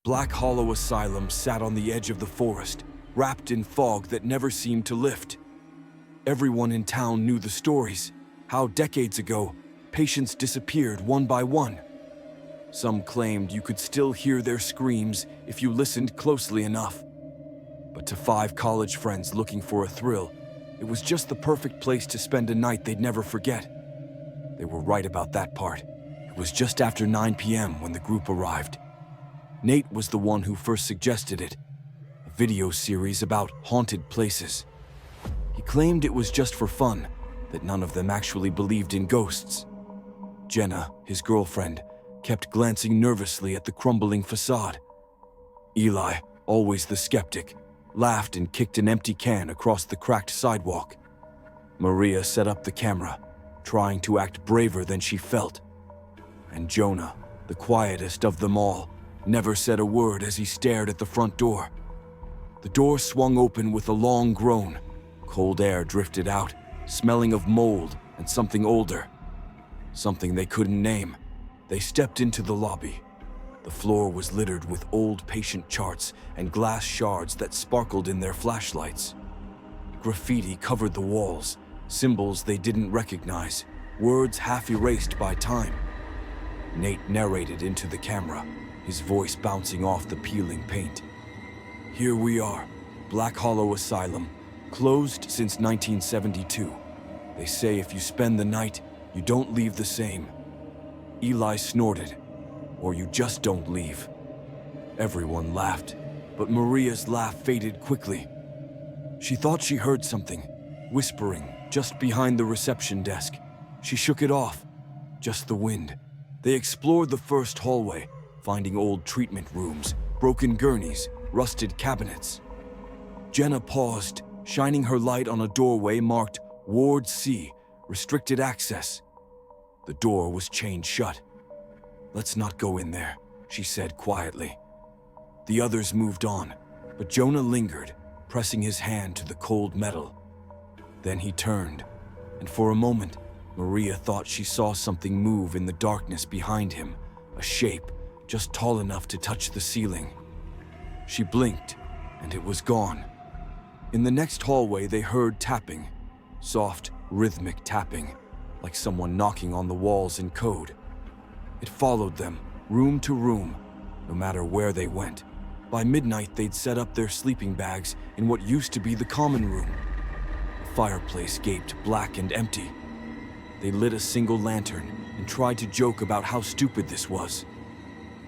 Black Hollow Asylum sat on the edge of the forest, wrapped in fog that never seemed to lift. Everyone in town knew the stories, how decades ago, patients disappeared one by one. Some claimed you could still hear their screams if you listened closely enough. But to 5 college friends looking for a thrill, it was just the perfect place to spend a night they'd never forget. They were right about that part. It was just after 9 p.m. when the group arrived. Nate was the one who first suggested it, a video series about haunted places. He claimed it was just for fun, that none of them actually believed in ghosts. Jenna, his girlfriend, kept glancing nervously at the crumbling facade. Eli, always the skeptic, laughed and kicked an empty can across the cracked sidewalk. Maria set up the camera, trying to act braver than she felt. And Jonah, the quietest of them all, never said a word as he stared at the front door. The door swung open with a long groan. Cold air drifted out, smelling of mold and something older. Something they couldn't name. They stepped into the lobby. The floor was littered with old patient charts and glass shards that sparkled in their flashlights. Graffiti covered the walls, symbols they didn't recognize, words half erased by time. Nate narrated into the camera, his voice bouncing off the peeling paint. Here we are, Black Hollow Asylum, closed since 1972. They say if you spend the night, you don't leave the same. Eli snorted, or you just don't leave. Everyone laughed, but Maria's laugh faded quickly. She thought she heard something, whispering just behind the reception desk. She shook it off, just the wind. They explored the first hallway, finding old treatment rooms, broken gurneys, rusted cabinets. Jenna paused, shining her light on a doorway marked Ward C, restricted access. The door was chained shut. Let's not go in there, she said quietly. The others moved on, but Jonah lingered, pressing his hand to the cold metal. Then he turned, and for a moment, Maria thought she saw something move in the darkness behind him, a shape just tall enough to touch the ceiling. She blinked, and it was gone. In the next hallway, they heard tapping, soft, rhythmic tapping, like someone knocking on the walls in code. It followed them, room to room, no matter where they went. By midnight, they'd set up their sleeping bags in what used to be the common room. The fireplace gaped black and empty. They lit a single lantern and tried to joke about how stupid this was.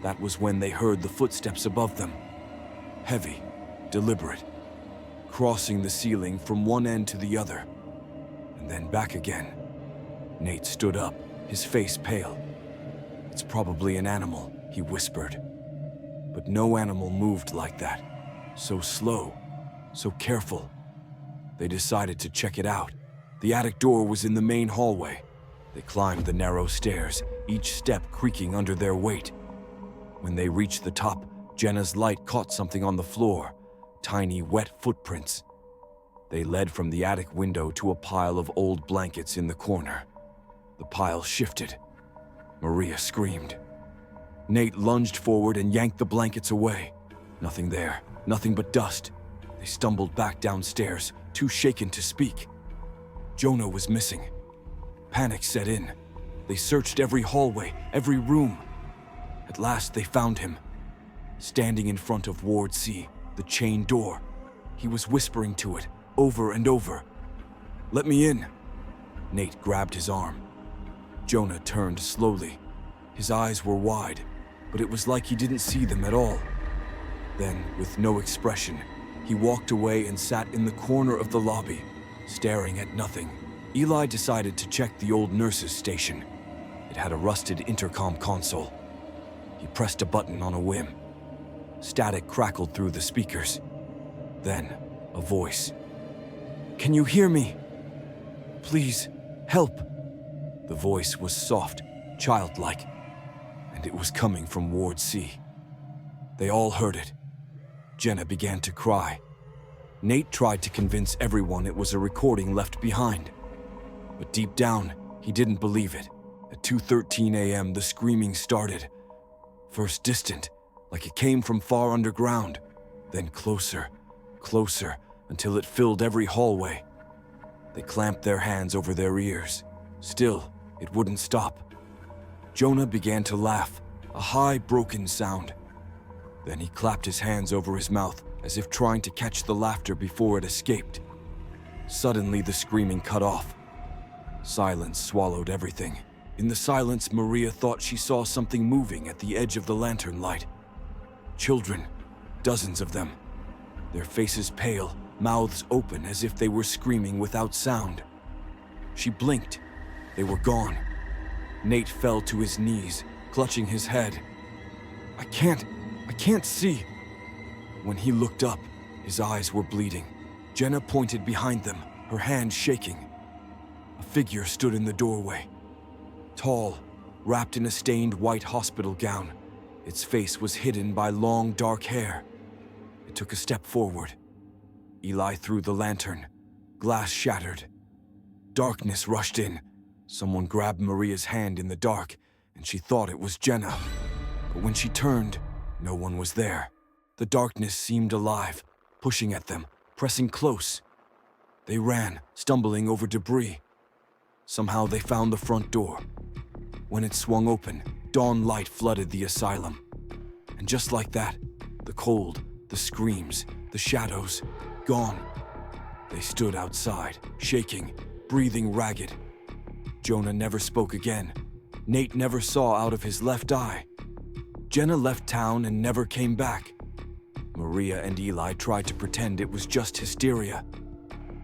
That was when they heard the footsteps above them. Heavy, deliberate, crossing the ceiling from one end to the other, and then back again. Nate stood up, his face pale. It's probably an animal, he whispered. But no animal moved like that. So slow, so careful. They decided to check it out. The attic door was in the main hallway. They climbed the narrow stairs, each step creaking under their weight. When they reached the top, Jenna's light caught something on the floor, tiny wet footprints. They led from the attic window to a pile of old blankets in the corner. The pile shifted. Maria screamed. Nate lunged forward and yanked the blankets away. Nothing there, nothing but dust. They stumbled back downstairs, too shaken to speak. Jonah was missing. Panic set in. They searched every hallway, every room. At last they found him. Standing in front of Ward C, the chain door. He was whispering to it, over and over. "Let me in." Nate grabbed his arm. Jonah turned slowly. His eyes were wide, but it was like he didn't see them at all. Then, with no expression, he walked away and sat in the corner of the lobby, staring at nothing. Eli decided to check the old nurse's station. It had a rusted intercom console. He pressed a button on a whim. Static crackled through the speakers. Then, a voice. "Can you hear me? Please, help." The voice was soft, childlike, and it was coming from Ward C. They all heard it. Jenna began to cry. Nate tried to convince everyone it was a recording left behind. But deep down, he didn't believe it. At 2:13 a.m., the screaming started. First distant, like it came from far underground, then closer, closer, until it filled every hallway. They clamped their hands over their ears. Still, it wouldn't stop. Jonah began to laugh, a high, broken sound. Then he clapped his hands over his mouth, as if trying to catch the laughter before it escaped. Suddenly, the screaming cut off. Silence swallowed everything. In the silence, Maria thought she saw something moving at the edge of the lantern light. Children, dozens of them. Their faces pale, mouths open as if they were screaming without sound. She blinked. They were gone. Nate fell to his knees, clutching his head. I can't see. When he looked up, his eyes were bleeding. Jenna pointed behind them, her hand shaking. A figure stood in the doorway. Tall, wrapped in a stained white hospital gown. Its face was hidden by long, dark hair. It took a step forward. Eli threw the lantern. Glass shattered. Darkness rushed in. Someone grabbed Maria's hand in the dark, and she thought it was Jenna. But when she turned, no one was there. The darkness seemed alive, pushing at them, pressing close. They ran, stumbling over debris. Somehow they found the front door. When it swung open, dawn light flooded the asylum. And just like that, the cold, the screams, the shadows, gone. They stood outside, shaking, breathing ragged. Jonah never spoke again. Nate never saw out of his left eye. Jenna left town and never came back. Maria and Eli tried to pretend it was just hysteria.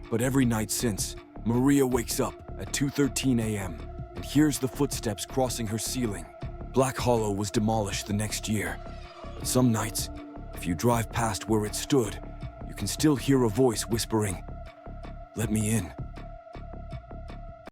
But every night since, Maria wakes up at 2:13 a.m. and hears the footsteps crossing her ceiling. Black Hollow was demolished the next year. But some nights, if you drive past where it stood, you can still hear a voice whispering, "Let me in."